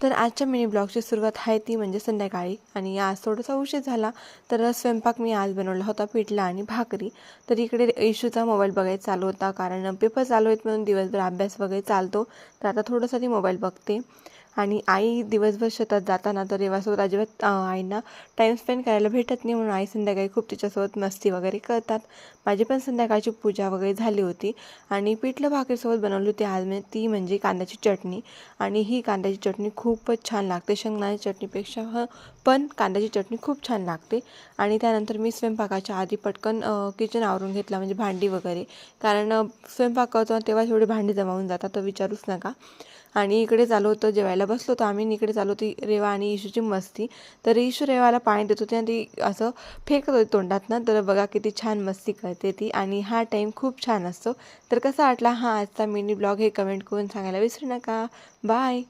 तर आजच्या मिनी ब्लॉगची सुरुवात आहे ती म्हणजे संध्याकाळी, आणि आज थोडासा उशीर झाला. तर स्वयंपाक मी आज बनवला होता पिठला आणि भाकरी. तर इकडे इशूचा मोबाईल बघायचा चालू होता, कारण पेपर चालू आहेत म्हणून दिवसभर अभ्यास वगैरे चालतो. तर आता थोडंसं ती मोबाईल बघते. आणि आई दिवसभर शेतात जाताना तर रेवासोबत अजिबात आईंना टाईम स्पेंड करायला भेटत नाही, म्हणून आई संध्याकाळी खूप तिच्यासोबत मस्ती वगैरे करतात. माझी पण संध्याकाळची पूजा वगैरे झाली होती आणि पिठलं भाकरीसोबत बनवली होती आज मी, ती म्हणजे कांद्याची चटणी. आणि ही कांद्याची चटणी खूपच छान लागते, शेंगदाण्याच्या चटणीपेक्षा पण कांद्याची चटणी खूप छान लागते. आणि त्यानंतर मी स्वयंपाकाच्या आधी पटकन किचन आवरून घेतला, म्हणजे भांडी वगैरे, कारण स्वयंपाक करतो तेव्हा एवढी भांडी जमावून जातात तर विचारूच नका. आणि इकडे चालू होतं, जेवायला बसलो होतो आम्ही, इकडे चालू होती रेवा आणि इशूची मस्ती. तर इशू रेवाला पाणी देत होती आणि ती असं फेकत होती तोंडातनं. तर बघा किती छान मस्ती करते ती, आणि हा टाईम खूप छान असतो. तर कसा वाटला हा आजचा मिनी ब्लॉग हे कमेंट करून सांगायला विसरू नका. बाय.